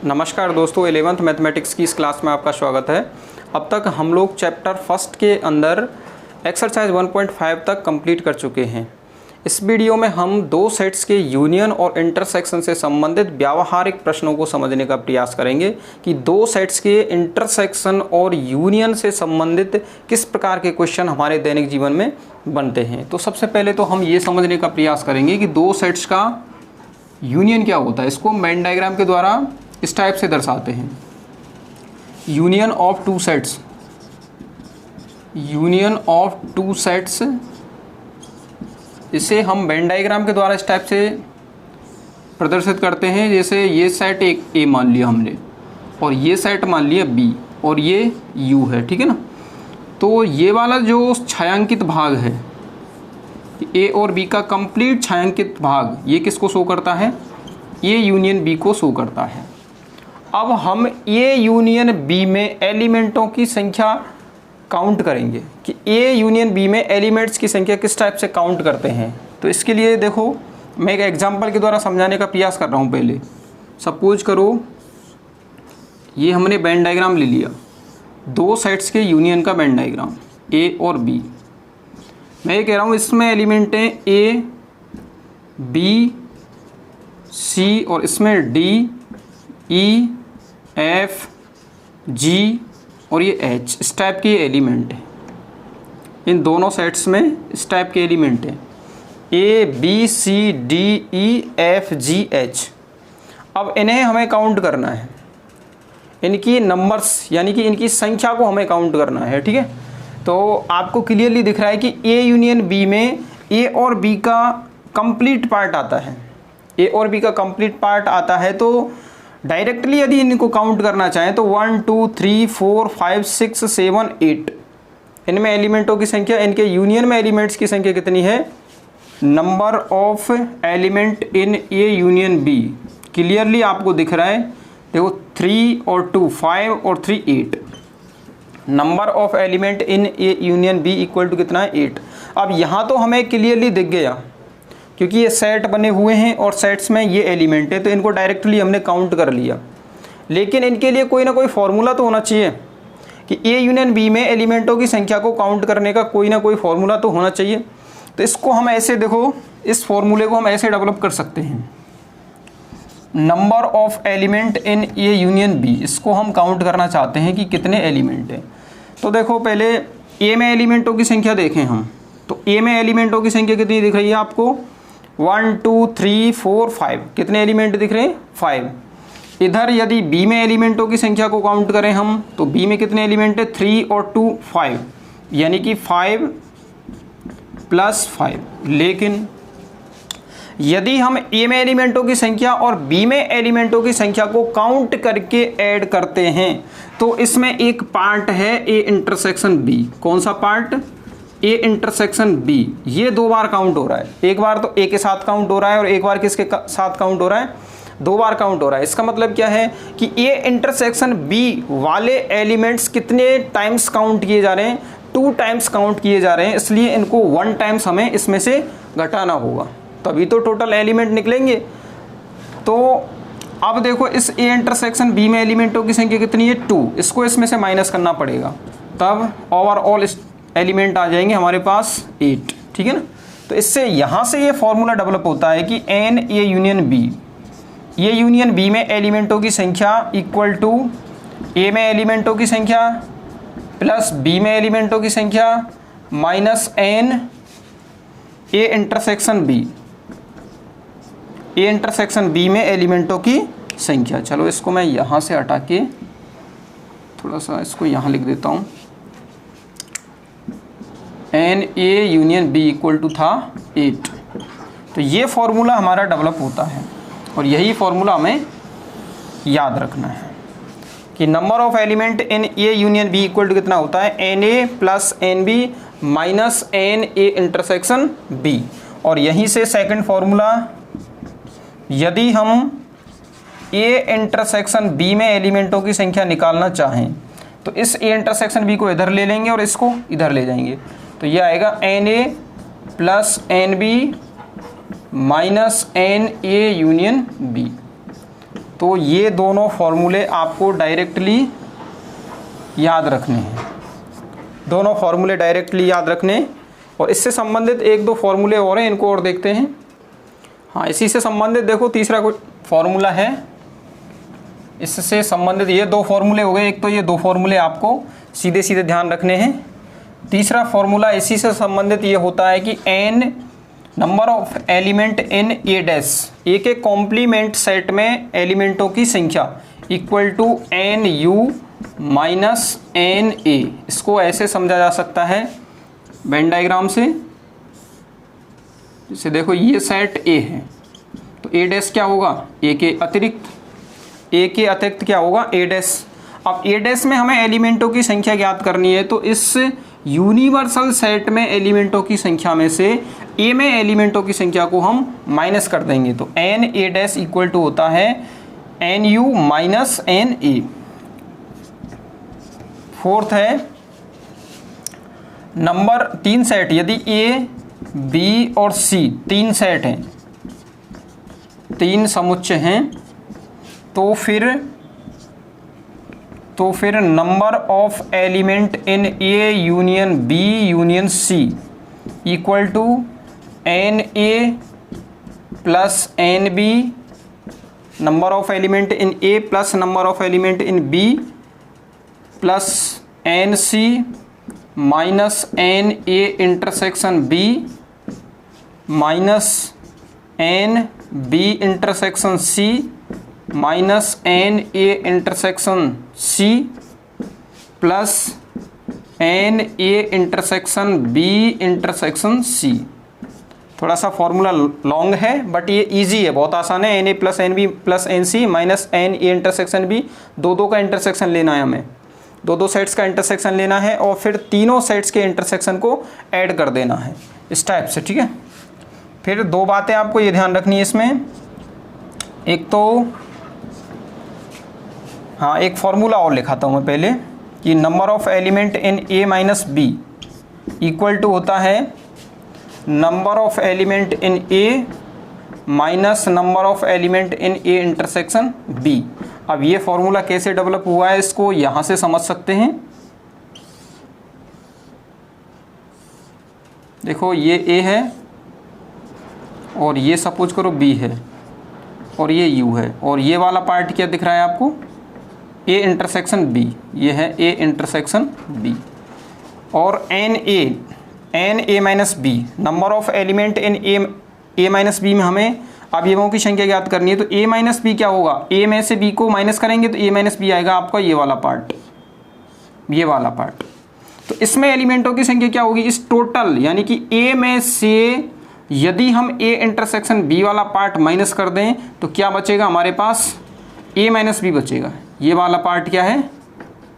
नमस्कार दोस्तों, 11th mathematics की इस क्लास में आपका स्वागत है। अब तक हम लोग चैप्टर फर्स्ट के अंदर एक्सरसाइज 1.5 तक कंप्लीट कर चुके हैं। इस वीडियो में हम दो सेट्स के यूनियन और इंटरसेक्शन से संबंधित व्यावहारिक प्रश्नों को समझने का प्रयास करेंगे कि दो सेट्स के इंटरसेक्शन और यूनियन से संबंधित किस प्रकार के क्वेश्चन हमारे दैनिक जीवन में बनते हैं। तो सबसे पहले तो हम ये समझने का प्रयास करेंगे कि दो सेट्स का यूनियन क्या होता है। इसको वेन डायग्राम के द्वारा इस टाइप से दर्शाते हैं, union of two sets. Union of two sets, इसे हम वेन डायग्राम के द्वारा इस टाइप से प्रदर्शित करते हैं। जैसे ये सेट एक ए मान लिया हमने और ये सेट मान लिया बी और ये यू है, ठीक है ना। तो ये वाला जो छायांकित भाग है, ए और बी का कंप्लीट छायांकित भाग, ये किसको शो करता है? ये यूनियन बी को शो करता है। अब हम ए यूनियन बी में एलिमेंटों की संख्या काउंट करेंगे कि ए यूनियन बी में एलिमेंट्स की संख्या किस टाइप से काउंट करते हैं। तो इसके लिए देखो, मैं एक एग्जांपल के द्वारा समझाने का प्रयास कर रहा हूँ। पहले सपोज करो ये हमने वेन डायग्राम ले लिया, दो सेट्स के यूनियन का वेन डायग्राम ए और बी। मैं ये कह रहा हूँ इसमें एलिमेंट हैं ए, बी, सी और इसमें डी, ई, एफ, जी और ये एच, इस टाइप के एलिमेंट हैं। इन दोनों सेट्स में इस टाइप के एलिमेंट हैं ए, बी, सी, डी, ई, एफ, जी, एच। अब इन्हें हमें काउंट करना है, इनकी नंबर्स यानी कि इनकी संख्या को हमें काउंट करना है, ठीक है। तो आपको क्लियरली दिख रहा है कि ए यूनियन बी में ए और बी का कंप्लीट पार्ट आता है। ए और बी का कंप्लीट पार्ट आता है तो डायरेक्टली यदि इनको काउंट करना चाहें तो 1 2 3 4 5 6 7 8 इनमें एलिमेंटों की संख्या, इनके यूनियन में एलिमेंट्स की संख्या कितनी है? Number of element in A union be clearly आपको दिख रहा है। देखो 3 और 2 5 और 3 8। Number of element in A union B equal to कितना है? 8। अब यहाँ तो हमें क्लियरली दिख गया क्योंकि ये सेट बने हुए हैं और सेट्स में ये एलिमेंट है, तो इनको डायरेक्टली हमने काउंट कर लिया। लेकिन इनके लिए कोई ना कोई फॉर्मूला तो होना चाहिए कि ए यूनियन बी में एलिमेंटों की संख्या को काउंट करने का कोई ना कोई फॉर्मूला तो होना चाहिए। तो इसको हम ऐसे, देखो इस फॉर्मूले को हम ऐसे डेवलप कर सकते हैं। Number of element in A union B, इसको हम काउंट करना चाहते हैं कि कितने एलिमेंट हैं। तो देखो पहले ए में एलिमेंटों की संख्या देखें हम, तो ए में एलिमेंटों की संख्या कितनी दिख रही है आपको? 1 2 3 4 5। कितने एलिमेंट दिख रहे हैं? 5। इधर यदि बी में एलिमेंटों की संख्या को काउंट करें हम, तो बी में कितने एलिमेंट है? 3 और 2 5, यानी कि 5 + 5। लेकिन यदि हम ए में एलिमेंटों की संख्या और बी में एलिमेंटों की संख्या को काउंट करके ऐड करते हैं तो इसमें एक पार्ट है ए इंटरसेक्शन बी। कौन सा पार्ट? ए इंटरसेक्शन बी। ये 2 बार काउंट हो रहा है, एक बार तो ए के साथ काउंट हो रहा है और एक बार किसके साथ काउंट हो रहा है? 2 बार काउंट हो रहा है। इसका मतलब क्या है कि ए इंटरसेक्शन बी वाले एलिमेंट्स कितने टाइम्स काउंट किए जा रहे हैं? 2 टाइम्स काउंट किए जा रहे हैं, इसलिए इनको 1 टाइम्स हमें इसमें से घटाना होगा, तभी तो टोटल एलिमेंट निकलेंगे। तो अब देखो इस ए इंटरसेक्शन बी में एलिमेंटों की संख्या कितनी है? 2। इसको इसमें से माइनस करना पड़ेगा, तब ओवरऑल एलिमेंट आ जाएंगे हमारे पास 8, ठीक है ना। तो इससे यहाँ से ये फॉर्मूला डेवलप होता है कि एन ए यूनियन बी, ये यूनियन बी में एलिमेंटों की संख्या इक्वल टू ए में एलिमेंटों की संख्या प्लस बी में एलिमेंटों की संख्या minus N A intersection B, A intersection B में एलिमेंटों की संख्या। चलो इसको मैं यहाँ से हटा के थोड़ा सा इसको यहाँ लिख देता हूँ। N A union B equal to था 8। तो ये फॉर्मूला हमारा डेवलप होता है और यही फॉर्मूला हमें याद रखना है कि number of element in A union B equal to कितना होता है? N A plus N B minus N A intersection B. और यहीं से सेकंड फॉर्मूला, यदि हम ए इंटरसेक्शन बी में एलिमेंटों की संख्या निकालना चाहें तो इस ए इंटरसेक्शन बी को इधर ले लेंगे और इसको इधर ले जाएंगे, तो ये आएगा N A plus N B minus N A union B. तो ये दोनों फॉर्मूले आपको डायरेक्टली याद रखने हैं, दोनों फॉर्मूले डायरेक्टली याद रखने। और इससे संबंधित एक दो फॉर्मूले और हैं, इनको और देखते हैं। हाँ, इसी से संबंधित देखो तीसरा कोई फॉर्मूला है, इससे संबंधित ये दो फॉर्मूले हो गए। एक तो ये दो फॉर्मूले आपको सीधे सीधे ध्यान रखने हैं। तीसरा फॉर्मूला इसी से संबंधित ये होता है कि n number of element in A dash, A के कॉम्प्लीमेंट सेट में एलिमेंटों की संख्या equal to n U minus N A. इसको ऐसे समझा जा सकता है वेन डायग्राम से, जैसे देखो ये सेट ए है तो ए डैश क्या होगा, ए के अतिरिक्त क्या होगा, ए डैश। अब ए डैश में हमें एलिमेंटों की संख्या ज्ञात करनी है, तो इस यूनिवर्सल सेट में एलिमेंटों की संख्या में से ए में एलिमेंटों की संख्या को हम माइनस कर देंगे। तो N A dash equal to होता है N U minus N A. Fourth है नंबर 3 सेट, यदि ए बी और सी 3 सेट हैं, 3 समुच्चय हैं, तो फिर number of element in A union B union C equal to N A plus N B, number of element in A plus number of element in B plus N C minus N A intersection B minus N B intersection C minus N A intersection C plus N A intersection B intersection C. थोड़ा सा formula long है but ये easy है, बहुत आसान है। N A plus N B plus N C minus N A intersection B, दो का इंटरसेक्शन लेना है हमें, दो सेट्स का इंटरसेक्शन लेना है और फिर तीनों सेट्स के इंटरसेक्शन को ऐड कर देना है इस टाइप से, ठीक है। फिर दो बातें आपको ये ध्यान रखनी है इसमें, एक तो हाँ एक फॉर्मूला और लिखाता हूँ मैं पहले कि number of element in A minus B equal to होता है number of element in A minus number of element in A intersection B. अब ये फॉर्मूला कैसे डेवलप हुआ है इसको यहाँ से समझ सकते हैं। देखो ये ए है और ये सपोज करो बी है और ये यू है, और ये वाला पार्ट क्या दिख रहा है आपको, ए इंटरसेक्शन बी, ये है ए इंटरसेक्शन बी। और N A minus B, number of element in A minus B में हमें अवयवों की संख्या ज्ञात करनी है। तो ए माइनस बी क्या होगा, ए में से बी को माइनस करेंगे तो ए माइनस बी आएगा आपका ये वाला पार्ट, ये वाला पार्ट। तो इसमें एलिमेंटों की संख्या क्या होगी, इस टोटल यानी कि ए में से यदि हम ए इंटरसेक्शन बी वाला पार्ट माइनस कर दें तो क्या बचेगा हमारे पास, ए माइनस बी बचेगा। ये वाला पार्ट क्या है,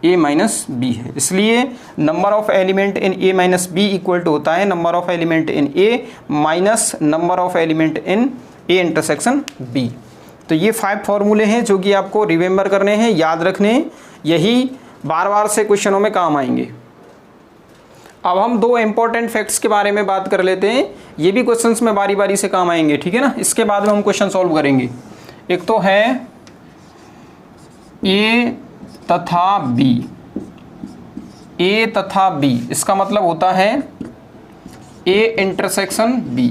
ए माइनस बी है। इसलिए number of element in A minus B equal to होता है number of element in A minus number of element in A intersection B. तो ये 5 फॉर्मूले हैं जो कि आपको रिमेंबर करने हैं, याद रखने, यही बार बार से क्वेश्चनों में काम आएंगे। अब हम 2 इंपॉर्टेंट फैक्ट्स के बारे में बात कर लेते हैं, ये भी क्वेश्चंस में बारी बारी से काम आएंगे, ठीक है ना। इसके बाद में हम क्वेश्चन सॉल्व करेंगे। एक तो है ए तथा बी, ए तथा बी इसका मतलब होता है ए इंटरसेक्शन बी।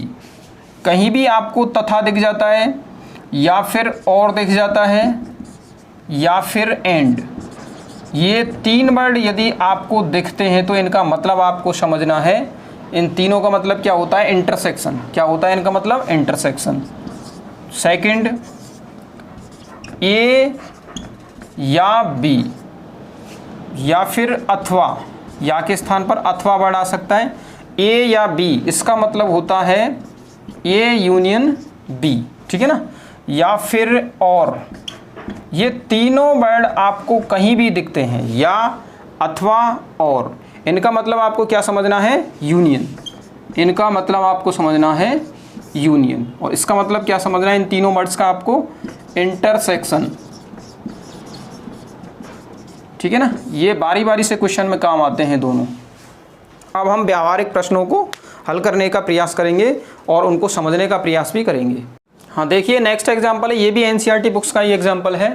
कहीं भी आपको तथा दिख जाता है या फिर और दिख जाता है या फिर एंड, ये 3 वर्ड यदि आपको दिखते हैं तो इनका मतलब आपको समझना है, इन तीनों का मतलब क्या होता है, इंटरसेक्शन। क्या होता है इनका मतलब, इंटरसेक्शन। सेकंड, ए या बी या फिर अथवा, या के स्थान पर अथवा वर्ड आ सकता है, ए या बी इसका मतलब होता है ए यूनियन बी, ठीक है ना, या फिर और। ये तीनों वर्ड आपको कहीं भी दिखते हैं, या अथवा और, इनका मतलब आपको क्या समझना है, यूनियन। इनका मतलब आपको समझना है यूनियन, और इसका मतलब क्या समझना है इन तीनों वर्ड्स का आपको, इंटरसेक्शन, ठीक है ना। ये बारी बारी से क्वेश्चन में काम आते हैं दोनों। अब हम व्यावहारिक प्रश्नों को हल करने का प्रयास करेंगे और उनको समझने का प्रयास भी करेंगे। हाँ देखिए नेक्स्ट एग्जाम्पल है, ये भी एनसीईआरटी बुक्स का ही एग्जाम्पल है।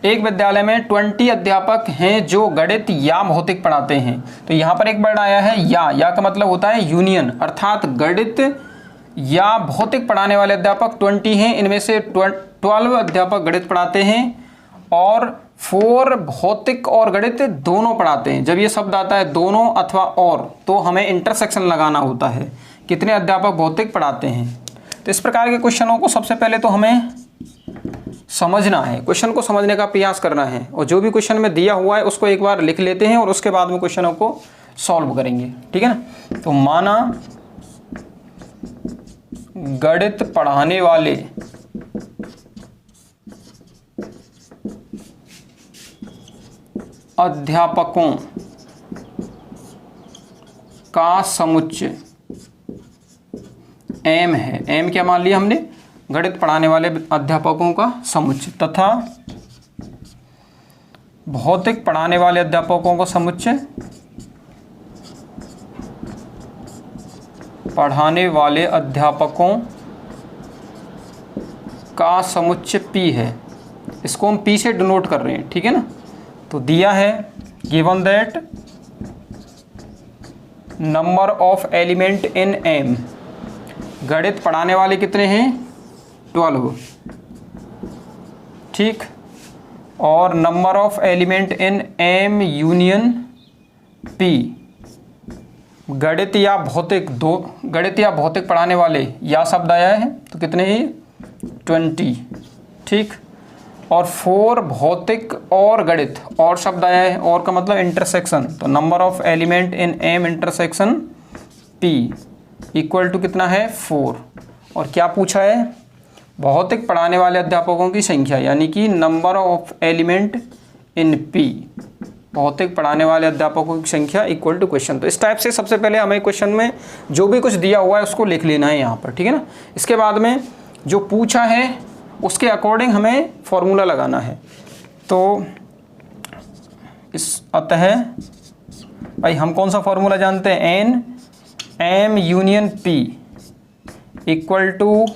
एक विद्यालय में 20 अध्यापक हैं जो गणित या भौतिक पढ़ाते हैं। तो यहाँ पर एक वर्ड आया है या का मतलब होता है यूनियन, अर्थात गणित या भौतिक पढ़ाने वाले अध्यापक 20 हैं। इनमें से 12 अध्यापक गणित पढ़ाते हैं और 4 भौतिक और गणित दोनों पढ़ाते हैं। जब ये शब्द आता है दोनों अथवा और, तो हमें इंटरसेक्शन लगाना होता है, कितने अध्यापक भौतिक पढ़ाते हैं। तो इस प्रकार के क्वेश्चनों को सबसे पहले तो हमें समझना है, क्वेश्चन को समझने का प्रयास करना है, और जो भी क्वेश्चन में दिया हुआ है उसको एक बार लिख लेते हैं और उसके बाद में क्वेश्चनों को सॉल्व करेंगे, ठीक है ना। तो माना गणित पढ़ाने वाले अध्यापकों का समुच्चय एम है। एम क्या मान लिया हमने, गणित पढ़ाने वाले अध्यापकों का समुच्चय, तथा भौतिक पढ़ाने वाले अध्यापकों का समुच्चय पढ़ाने वाले अध्यापकों का समुच्चय P है। इसको हम P से डिनोट कर रहे हैं, ठीक है ना। तो दिया है given that number of element in M, गणित पढ़ाने वाले कितने हैं 12, ठीक, और number of element in M union P, गणित या भौतिक पढ़ाने वाले या शब्द आया है तो कितने ही 20, ठीक, और 4 भौतिक और गणित और शब्द आया है, और का मतलब इंटरसेक्शन, तो number of element in M intersection P equal to कितना है 4। और क्या पूछा है, भौतिक पढ़ाने वाले अध्यापकों की संख्या, यानी कि number of element in P, भौतिक पढ़ाने वाले अध्यापकों की संख्या इक्वल टू क्वेश्चन। तो इस टाइप से सबसे पहले हमें क्वेश्चन में जो भी कुछ दिया हुआ है उसको लिख लेना है यहाँ पर, ठीक है ना। इसके बाद में जो पूछा है उसके अकॉर्डिंग हमें फॉर्मूला लगाना है। तो इस अतः भाई हम कौन सा फॉर्मूला जानते हैं, N M union P equal to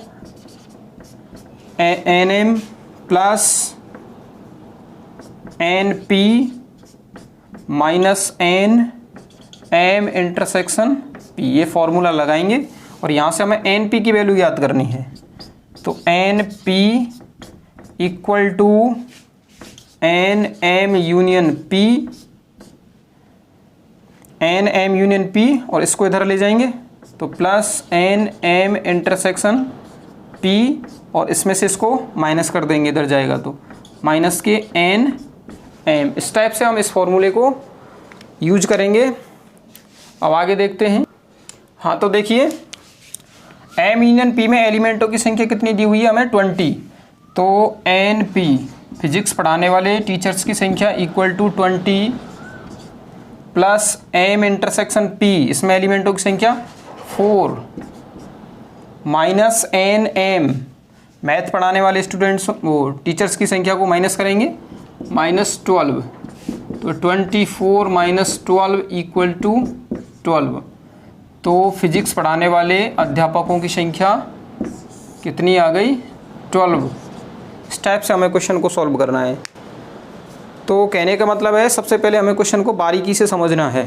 N M plus N P minus N M intersection P, ये फॉर्मूला लगाएंगे और यहाँ से हमें एन पी की वैल्यू याद करनी है। तो N P equal to N M union P, N M union P, और इसको इधर ले जाएंगे तो plus N M intersection P, और इसमें से इसको माइनस कर देंगे, इधर जाएगा तो माइनस के एन एम। इस टाइप से हम इस फॉर्मूले को यूज करेंगे। अब आगे देखते हैं। हाँ तो देखिए एम यूनियन पी में एलिमेंटों की संख्या कितनी दी हुई है हमें 20, तो एन पी फिजिक्स पढ़ाने वाले टीचर्स की संख्या equal to 20 plus M intersection P, इसमें एलिमेंटों की संख्या 4 माइनस एन एम, मैथ पढ़ाने वाले स्टूडेंट्स वो टीचर्स की संख्या को माइनस करेंगे -12, तो 24 माइनस 12 इक्वल टू 12। तो फिजिक्स पढ़ाने वाले अध्यापकों की संख्या कितनी आ गई 12। इस टाइप से हमें क्वेश्चन को सॉल्व करना है। तो कहने का मतलब है सबसे पहले हमें क्वेश्चन को बारीकी से समझना है।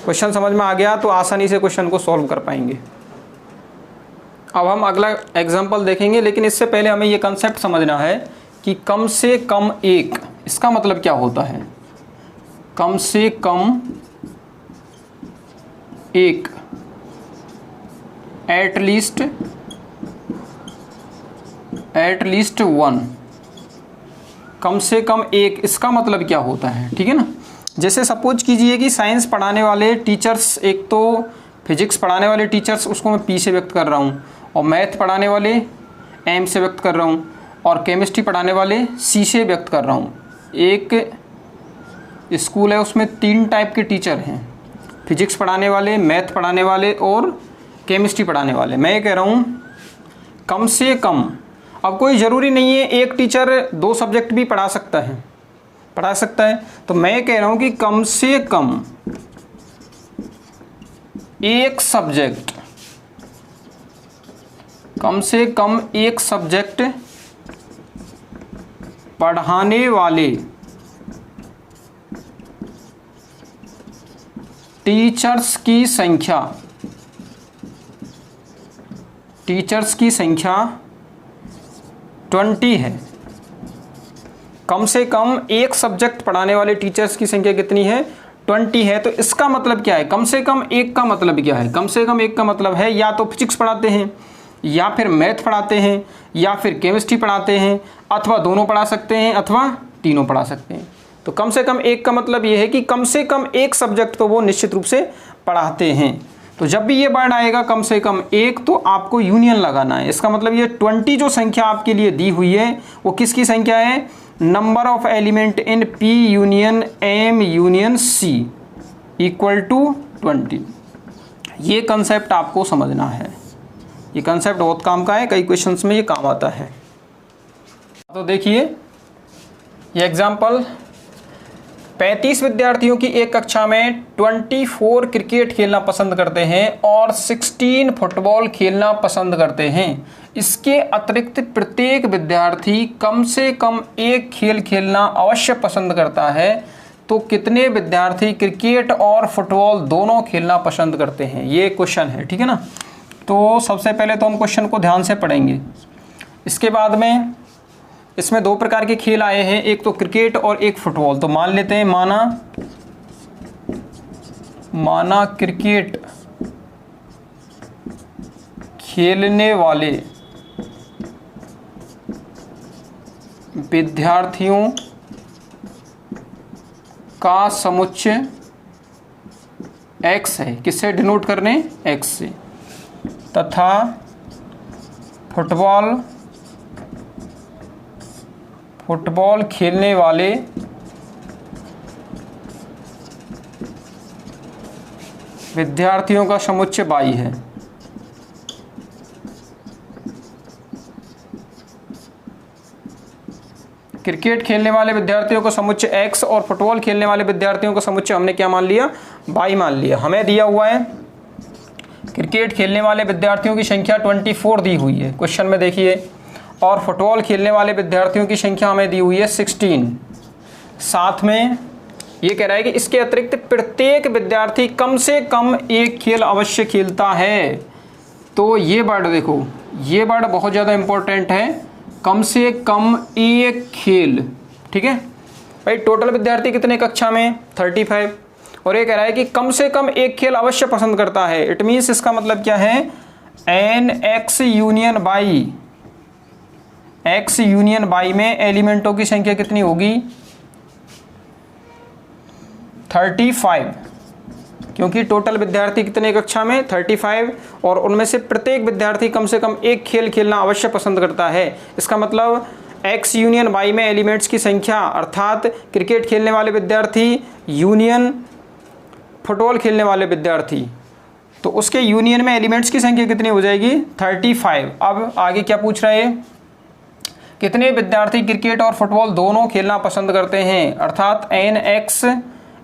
क्वेश्चन समझ में आ गया तो आसानी से क्वेश्चन को सॉल्व कर पाएंगे। अब हम अगला एग्जाम्पल देखेंगे, लेकिन इससे पहले हमें ये कंसेप्ट समझना है कि कम से कम एक, इसका मतलब क्या होता है, कम से कम एक, एट लीस्ट वन, कम से कम एक, इसका मतलब क्या होता है, ठीक है ना। जैसे सपोज कीजिए कि साइंस पढ़ाने वाले टीचर्स, एक तो फिजिक्स पढ़ाने वाले टीचर्स उसको मैं पी से व्यक्त कर रहा हूँ, और मैथ पढ़ाने वाले एम से व्यक्त कर रहा हूँ, और केमिस्ट्री पढ़ाने वाले सी से व्यक्त कर रहा हूँ। एक स्कूल है उसमें 3 टाइप के टीचर हैं, फिजिक्स पढ़ाने वाले, मैथ पढ़ाने वाले और केमिस्ट्री पढ़ाने वाले। मैं ये कह रहा हूँ कम से कम, अब कोई ज़रूरी नहीं है एक टीचर 2 सब्जेक्ट भी पढ़ा सकता है, तो मैं कह रहा हूँ कि कम से कम एक सब्जेक्ट कम से कम एक सब्जेक्ट पढ़ाने वाले टीचर्स की संख्या 20 है। कम से कम एक सब्जेक्ट पढ़ाने वाले टीचर्स की संख्या कितनी है? 20 है। तो इसका मतलब क्या है? कम से कम एक का मतलब क्या है? कम से कम एक का मतलब है या तो फिजिक्स पढ़ाते हैं, या फिर मैथ पढ़ाते हैं, या फिर केमिस्ट्री पढ़ाते हैं, अथवा दोनों पढ़ा सकते हैं, अथवा तीनों पढ़ा सकते हैं। तो कम से कम एक का मतलब ये है कि कम से कम एक सब्जेक्ट तो वो निश्चित रूप से पढ़ाते हैं। तो जब भी ये वर्ड आएगा कम से कम एक, तो आपको यूनियन लगाना है। इसका मतलब ये 20 जो संख्या आपके लिए दी हुई है वो किसकी संख्या है? Number of element in P union M union C equal to 20। ये कंसेप्ट आपको समझना है। ये कंसेप्ट बहुत काम का है, कई क्वेश्चंस में ये काम आता है। तो देखिए ये एग्जाम्पल, 35 विद्यार्थियों की एक कक्षा में 24 क्रिकेट खेलना पसंद करते हैं और 16 फुटबॉल खेलना पसंद करते हैं। इसके अतिरिक्त प्रत्येक विद्यार्थी कम से कम एक खेल खेलना अवश्य पसंद करता है। तो कितने विद्यार्थी क्रिकेट और फुटबॉल दोनों खेलना पसंद करते हैं? ये क्वेश्चन है, ठीक है ना। तो सबसे पहले तो हम क्वेश्चन को ध्यान से पढ़ेंगे। इसके बाद में इसमें दो प्रकार के खेल आए हैं, एक तो क्रिकेट और एक फुटबॉल। तो मान लेते हैं, माना क्रिकेट खेलने वाले विद्यार्थियों का समुच्चय x है, किससे डिनोट करने? x से, तथा फुटबॉल खेलने वाले विद्यार्थियों का समुच्चय y है। क्रिकेट खेलने वाले विद्यार्थियों का समुच्चय x और फुटबॉल खेलने वाले विद्यार्थियों का समुच्चय हमने क्या मान लिया? y मान लिया। हमें दिया हुआ है क्रिकेट खेलने वाले विद्यार्थियों की संख्या 24 दी हुई है क्वेश्चन में, देखिए, और फुटबॉल खेलने वाले विद्यार्थियों की संख्या हमें दी हुई है 16। साथ में ये कह रहा है कि इसके अतिरिक्त प्रत्येक विद्यार्थी कम से कम एक खेल अवश्य खेलता है। तो ये वर्ड देखो, ये वर्ड बहुत ज़्यादा इंपॉर्टेंट है, कम से कम एक खेल, ठीक है भाई। टोटल विद्यार्थी कितने कक्षा में? 35। और ये कह रहा है कि कम से कम एक खेल अवश्य पसंद करता है। इट मीन्स इसका मतलब क्या है? NX union by X union by में एलिमेंटों की संख्या कितनी होगी? 35, क्योंकि टोटल विद्यार्थी कितने कक्षा में? 35, और उनमें से प्रत्येक विद्यार्थी कम से कम एक खेल खेलना अवश्य पसंद करता है। इसका मतलब X यूनियन Y में एलिमेंट्स की संख्या, अर्थात क्रिकेट खेलने वाले विद्यार्थी यूनियन फुटबॉल खेलने वाले विद्यार्थी, तो उसके यूनियन में एलिमेंट्स की संख्या कितनी हो जाएगी? 35। अब आगे क्या पूछ रहा है? कितने विद्यार्थी क्रिकेट और फुटबॉल दोनों खेलना पसंद करते हैं, अर्थात NX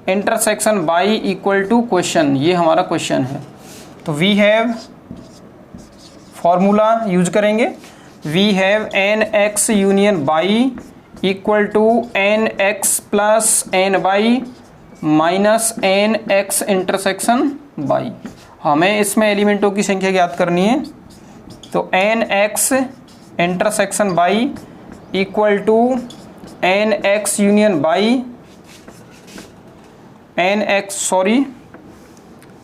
intersection Y equal to question. ये हमारा क्वेश्चन है। तो वी हैव फॉर्मूला यूज करेंगे, we have NX union Y equal to NX plus NY minus NX intersection Y। हमें इसमें एलिमेंटों की संख्या ज्ञात करनी है। तो NX intersection Y equal to NX union Y,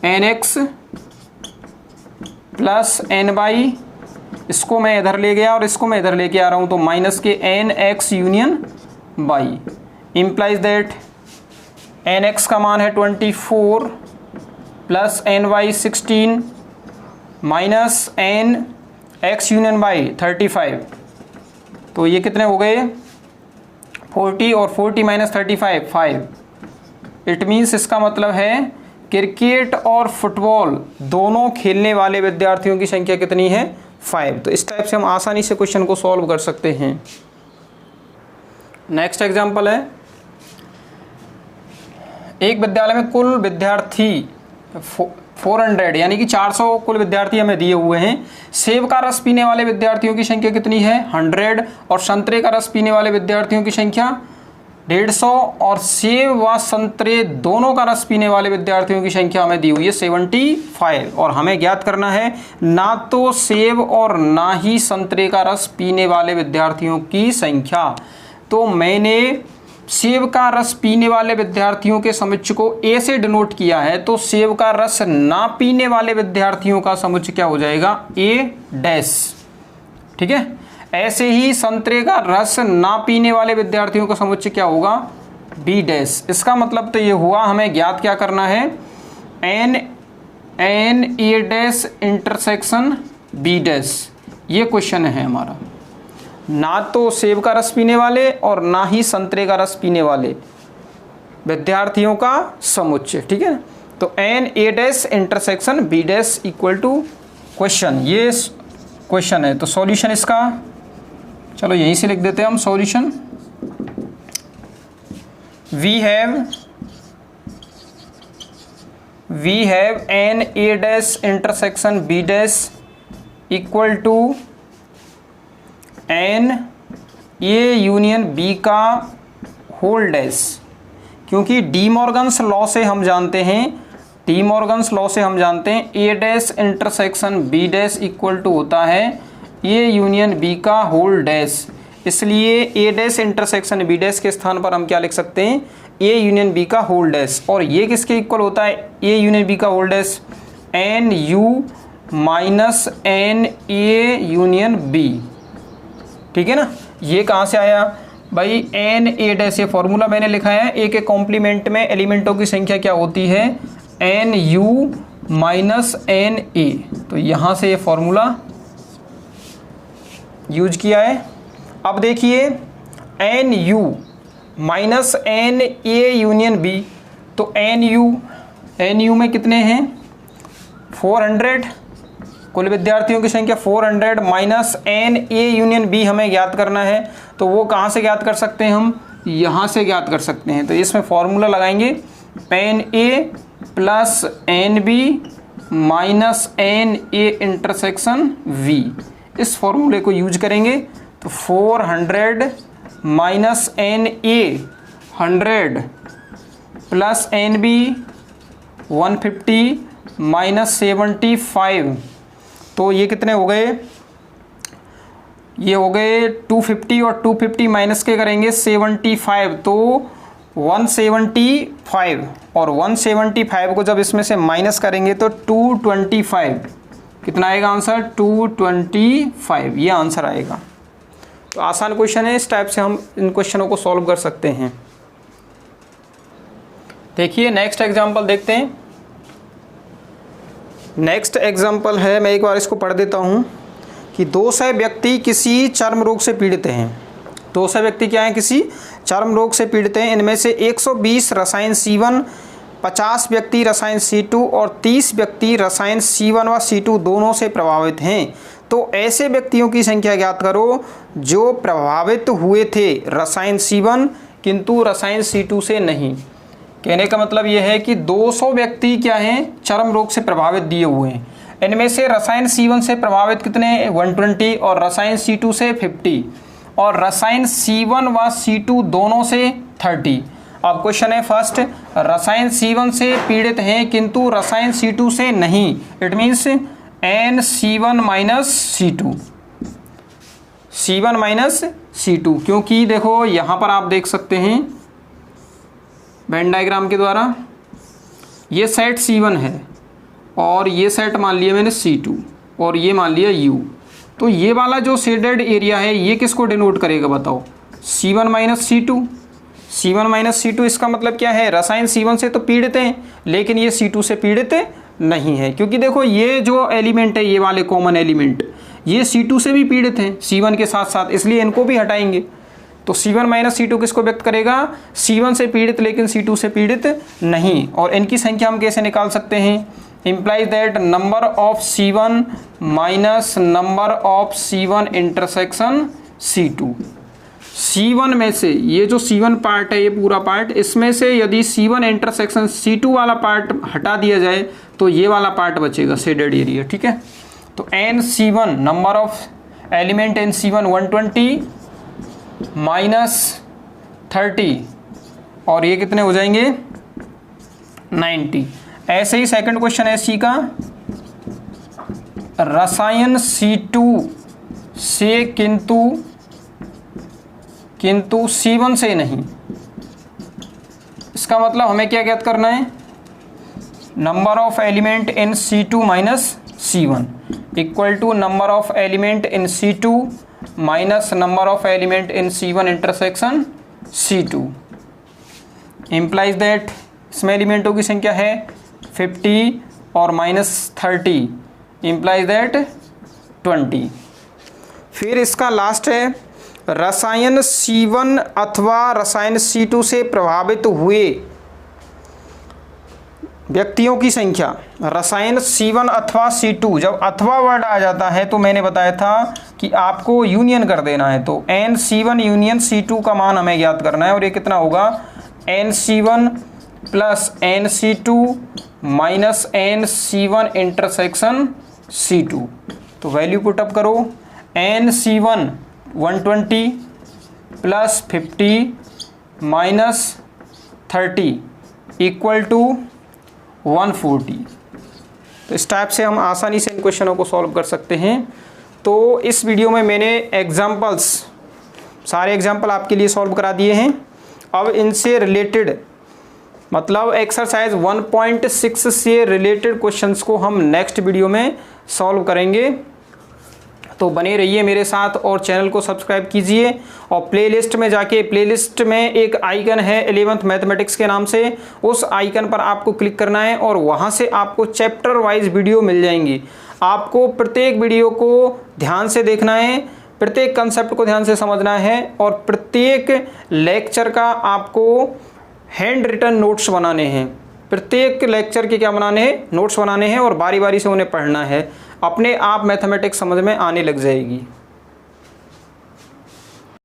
NX plus NY, इसको मैं इधर ले गया और इसको मैं इधर लेके आ रहा हूँ, तो माइनस के NX union Y implies that NX का मान है 24 plus NY 16 minus NX union Y 35। तो ये कितने हो गए? 40, और 40 माइनस 35 5। इट मीन्स इसका मतलब है क्रिकेट और फुटबॉल दोनों खेलने वाले विद्यार्थियों की संख्या कितनी है? 5। तो इस टाइप से हम आसानी से क्वेश्चन को सॉल्व कर सकते हैं। नेक्स्ट एग्जांपल है, एक विद्यालय में कुल विद्यार्थी 400 यानी कि 400 कुल विद्यार्थी हमें दिए हुए हैं। सेब का रस पीने वाले विद्यार्थियों की संख्या कितनी है 100 और संतरे का रस पीने वाले विद्यार्थियों की संख्या 150 और सेब व संतरे दोनों का रस पीने वाले विद्यार्थियों की संख्या हमें दी हुई है 75 और हमें ज्ञात करना है ना तो सेब और ना ही संतरे का रस पीने वाले विद्यार्थियों की संख्या। तो मैंने सेब का रस पीने वाले विद्यार्थियों के समुच्चय को ए से डिनोट किया है, तो सेब का रस ना पीने वाले विद्यार्थियों का समुच्चय क्या हो जाएगा ए डैश। ठीक है, ऐसे ही संतरे का रस ना पीने वाले विद्यार्थियों का समुच्चय क्या होगा बी डैश। इसका मतलब तो ये हुआ हमें ज्ञात क्या करना है N A dash intersection B dash. ये क्वेश्चन है हमारा, ना तो सेब का रस पीने वाले और ना ही संतरे का रस पीने वाले विद्यार्थियों का समुच्चय। ठीक है, तो N A dash intersection B dash equal to question, ये क्वेश्चन है। तो सॉल्यूशन इसका चलो यहीं से लिख देते हैं हम solution. We have n A dash intersection B dash equal to N A union B का होल डैश, क्योंकि डी मॉर्गन्स लॉ से हम जानते हैं A dash intersection B dash equal to होता है ए यूनियन बी का होल डैश। इसलिए A dash intersection B dash के स्थान पर हम क्या लिख सकते हैं ए यूनियन बी का होल डैश। और ये किसके इक्वल होता है ए यूनियन बी का whole dash N U minus N A union B. ठीक है ना, ये कहाँ से आया भाई एन ए डैश, ये फॉर्मूला मैंने लिखा है ए के कॉम्प्लीमेंट में एलिमेंटों की संख्या क्या होती है N U minus N A. तो यहाँ से ये फॉर्मूला यूज किया है। अब देखिए N U minus N A union B, तो एन यू में कितने हैं 400 कुल विद्यार्थियों की संख्या 400 minus N A union B हमें ज्ञात करना है। तो वो कहाँ से ज्ञात कर सकते हैं हम यहाँ से ज्ञात कर सकते हैं। तो इसमें फॉर्मूला लगाएंगे N A plus N B minus N A intersection B, इस फॉर्मूले को यूज करेंगे। तो 400 minus N A 100 plus N B 150 minus 75, तो ये कितने हो गए ये हो गए 250 और 250 माइनस के करेंगे 75, तो 175 और 175 को जब इसमें से माइनस करेंगे तो 225 कितना आएगा आंसर 225, ये आंसर आएगा। तो आसान क्वेश्चन है, इस टाइप से हम इन क्वेश्चनों को सॉल्व कर सकते हैं। देखिए नेक्स्ट एग्जांपल देखते हैं। नेक्स्ट एग्जांपल है, मैं एक बार इसको पढ़ देता हूँ कि 200 व्यक्ति किसी चर्म रोग से पीड़ित हैं। 200 व्यक्ति क्या हैं किसी चर्म रोग से पीड़ित हैं। इनमें से 120 रसायन C1, 50 व्यक्ति रसायन C2 और 30 व्यक्ति रसायन C1 व C2 दोनों से प्रभावित हैं। तो ऐसे व्यक्तियों की संख्या ज्ञात करो जो प्रभावित हुए थे रसायन C1 किंतु रसायन C2 से नहीं। कहने का मतलब यह है कि 200 व्यक्ति क्या हैं चर्म रोग से प्रभावित दिए हुए हैं। इनमें से रसायन C1 से प्रभावित कितने 120 और रसायन C2 से 50 और रसायन C1 व C2 दोनों से 30। अब क्वेश्चन है फर्स्ट, रसायन C1 से पीड़ित हैं किंतु रसायन C2 से नहीं। It means NC1 minus C2, क्योंकि देखो यहाँ पर आप देख सकते हैं वेन डायग्राम के द्वारा ये सेट C1 है और ये सेट मान लिया मैंने C2 और ये मान लिया U। तो ये वाला जो शेडेड एरिया है ये किसको डिनोट करेगा बताओ C1 माइनस C2। इसका मतलब क्या है रसायन C1 से तो पीड़ित हैं लेकिन ये C2 से पीड़ित नहीं है, क्योंकि देखो ये जो एलिमेंट है ये वाले कॉमन एलिमेंट ये C2 से भी पीड़ित हैं C1 के साथ साथ, इसलिए इनको भी हटाएंगे। तो C1 माइनस C2 किसको व्यक्त करेगा C1 से पीड़ित लेकिन C2 से पीड़ित नहीं। और इनकी संख्या हम कैसे निकाल सकते हैं, implies that number of C1 minus number of C1 intersection C2। C1 में से ये जो C1 पार्ट है, ये पूरा पार्ट, इसमें से यदि C1 इंटरसेक्शन C2 वाला पार्ट हटा दिया जाए तो ये वाला पार्ट बचेगा, शेडेड एरिया, ठीक है। तो NC1 number of element NC1 120 minus 30 और ये कितने हो जाएंगे 90। ऐसे ही सेकंड क्वेश्चन है सी का, रसायन C2 से किंतु C1 से नहीं। इसका मतलब हमें क्या ज्ञात करना है, number of element in C2 minus C1 equal to number of element in C2 minus number of element in C1 intersection C2 implies that इसमें एलिमेंटों की संख्या है 50 और माइनस 30 इम्प्लाइज दैट 20। फिर इसका लास्ट है, रसायन C1 अथवा रसायन C2 से प्रभावित हुए व्यक्तियों की संख्या। रसायन C1 अथवा C2, जब अथवा वर्ड आ जाता है तो मैंने बताया था कि आपको यूनियन कर देना है, तो NC1 यूनियन C2 का मान हमें ज्ञात करना है और ये कितना होगा NC1 plus NC2 minus NC1 intersection C2। तो वैल्यू पुटअप करो, NC1 120 plus 50 minus 30 equal to 140। तो इस टाइप से हम आसानी से इन क्वेश्चनों को सॉल्व कर सकते हैं। तो इस वीडियो में मैंने एग्जाम्पल्स, सारे एग्जाम्पल आपके लिए सॉल्व करा दिए हैं। अब इनसे रिलेटेड मतलब एक्सरसाइज 1.6 से रिलेटेड क्वेश्चंस को हम नेक्स्ट वीडियो में सॉल्व करेंगे। तो बने रहिए मेरे साथ और चैनल को सब्सक्राइब कीजिए और प्लेलिस्ट में जाके, प्लेलिस्ट में एक आइकन है 11th मैथमेटिक्स के नाम से, उस आइकन पर आपको क्लिक करना है और वहां से आपको चैप्टर वाइज वीडियो मिल जाएंगी। आपको प्रत्येक वीडियो को ध्यान से देखना है, प्रत्येक कंसेप्ट को ध्यान से समझना है और प्रत्येक लेक्चर का आपको हैंड रिटन नोट्स बनाने हैं। प्रत्येक लेक्चर के क्या बनाने हैं, नोट्स बनाने हैं और बारी बारी से उन्हें पढ़ना है। अपने आप मैथमेटिक्स समझ में आने लग जाएगी।